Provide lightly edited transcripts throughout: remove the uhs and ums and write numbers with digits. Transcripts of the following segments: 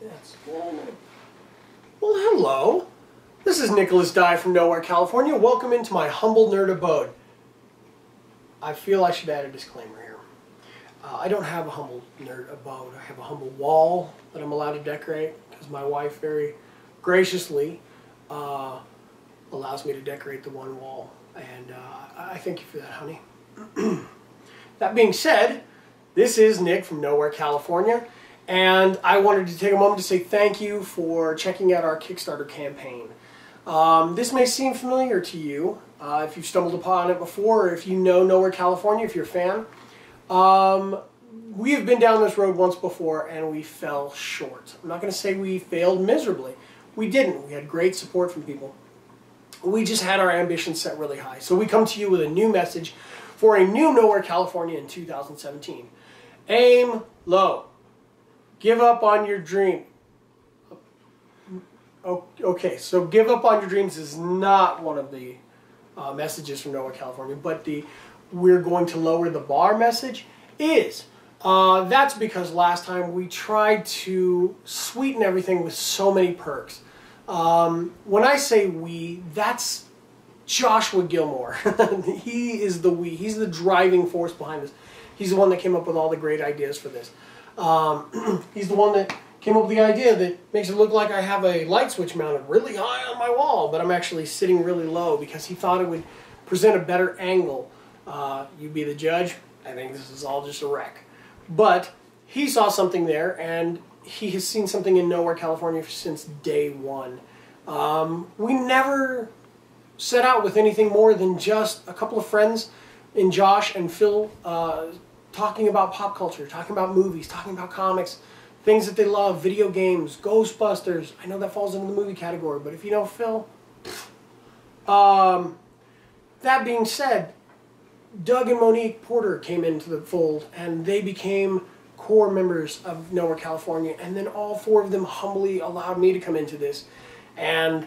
Yes. Well, hello. This is Nicholas Dye from Nowhere, California. Welcome into my humble nerd abode. I feel I should add a disclaimer here. I don't have a humble nerd abode. I have a humble wall that I'm allowed to decorate because my wife very graciously allows me to decorate the one wall. And I thank you for that, honey. That being said, this is Nick from Nowhere, California. And I wanted to take a moment to say thank you for checking out our Kickstarter campaign. This may seem familiar to you if you've stumbled upon it before, or if you know Nowhere, California, if you're a fan. We have been down this road once before and we fell short. I'm not going to say we failed miserably. We didn't. We had great support from people. We just had our ambitions set really high. So we come to you with a new message for a new Nowhere, California in 2017. Aim low. Give up on your dream. Okay, so give up on your dreams is not one of the messages from Nowhere, California, but the we're going to lower the bar message is. That's because last time we tried to sweeten everything with so many perks. When I say we, that's Joshua Gilmore. He is the we. He's the driving force behind this. He's the one that came up with all the great ideas for this. He's the one that came up with the idea that makes it look like I have a light switch mounted really high on my wall, but I'm actually sitting really low because he thought it would present a better angle. You be the judge. I think this is all just a wreck. But he saw something there, and he has seen something in Nowhere, California since day one. We never set out with anything more than just a couple of friends in Josh and Phil talking about pop culture, talking about movies, talking about comics, things that they love, video games, Ghostbusters. I know that falls into the movie category, but if you know Phil. That being said, Doug and Monique Porter came into the fold, and they became core members of Nowhere, California, and then all four of them humbly allowed me to come into this. And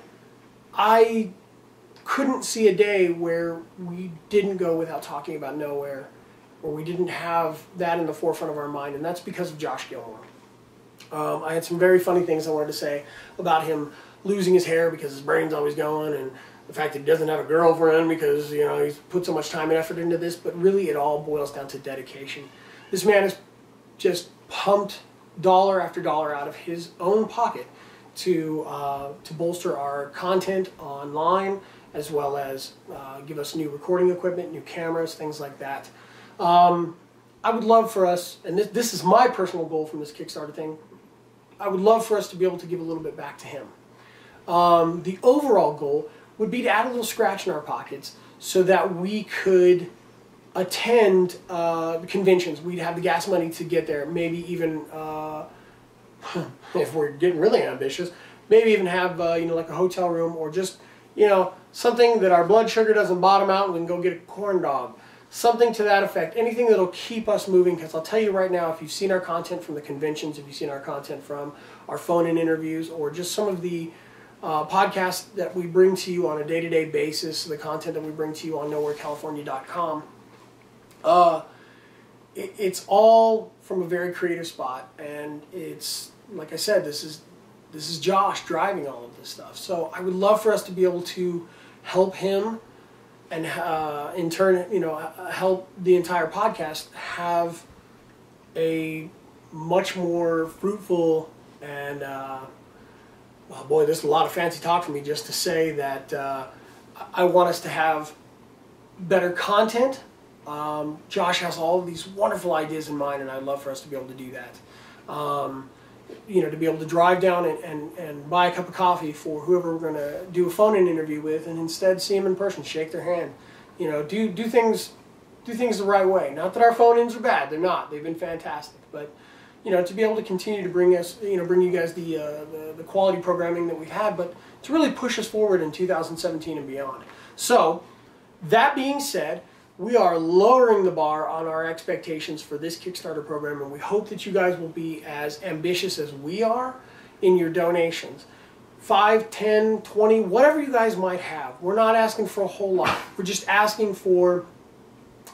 I couldn't see a day where we didn't go without talking about Nowhere, or we didn't have that in the forefront of our mind, and that's because of Josh Gilmore. I had some very funny things I wanted to say about him losing his hair because his brain's always going, and the fact that he doesn't have a girlfriend because, you know, he's put so much time and effort into this, but really it all boils down to dedication. This man has just pumped dollar after dollar out of his own pocket to bolster our content online, as well as give us new recording equipment, new cameras, things like that. I would love for us, and this is my personal goal from this Kickstarter thing, I would love for us to be able to give a little bit back to him. The overall goal would be to add a little scratch in our pockets so that we could attend conventions. We'd have the gas money to get there, maybe even, if we're getting really ambitious, maybe even have, you know, like a hotel room, or just, you know, something that our blood sugar doesn't bottom out and we can go get a corn dog. Something to that effect. Anything that'll keep us moving, because I'll tell you right now, if you've seen our content from the conventions, if you've seen our content from our phone-in interviews, or just some of the podcasts that we bring to you on a day-to-day basis, the content that we bring to you on nowherecalifornia.com, it's all from a very creative spot, and it's, like I said, this is Josh driving all of this stuff. So I would love for us to be able to help him, and in turn, you know, help the entire podcast have a much more fruitful and, well, boy, there's a lot of fancy talk for me just to say that I want us to have better content. Josh has all of these wonderful ideas in mind, and I'd love for us to be able to do that. You know, to be able to drive down and buy a cup of coffee for whoever we're going to do a phone-in interview with, and instead see them in person, shake their hand. You know, do things the right way. Not that our phone-ins are bad; they're not. They've been fantastic. But you know, to be able to continue to bring us, you know, bring you guys the quality programming that we've had, but to really push us forward in 2017 and beyond. So, that being said, we are lowering the bar on our expectations for this Kickstarter program, and we hope that you guys will be as ambitious as we are in your donations. 5, 10, 20, whatever you guys might have. We're not asking for a whole lot. We're just asking for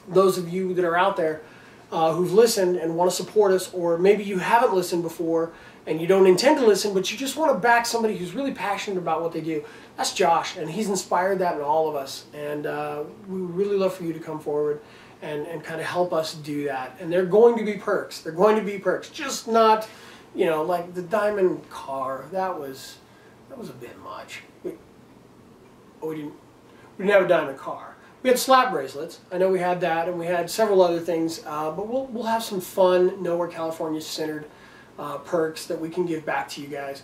those of you that are out there who've listened and want to support us, or maybe you haven't listened before and you don't intend to listen, but you just want to back somebody who's really passionate about what they do, that's Josh, and he's inspired that in all of us. And we would really love for you to come forward and kind of help us do that. And they're going to be perks. They're going to be perks, just not, you know, like the diamond car. That was a bit much. We didn't have a diamond car. We had slap bracelets. I know we had that, and we had several other things. But we'll have some fun, Nowhere California centered perks that we can give back to you guys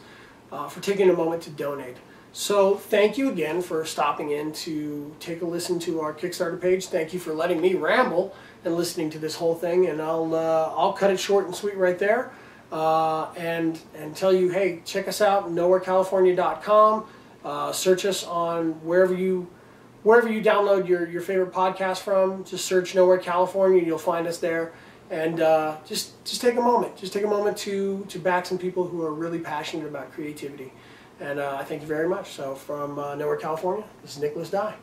for taking a moment to donate. So thank you again for stopping in to take a listen to our Kickstarter page. Thank you for letting me ramble and listening to this whole thing. And I'll cut it short and sweet right there, and tell you, hey, check us out, nowherecalifornia.com. Search us on wherever you download your favorite podcast from. Just search Nowhere California, you'll find us there. And just take a moment. Just take a moment to back some people who are really passionate about creativity. And I thank you very much. So from Nowhere California, this is Nicholas Dye.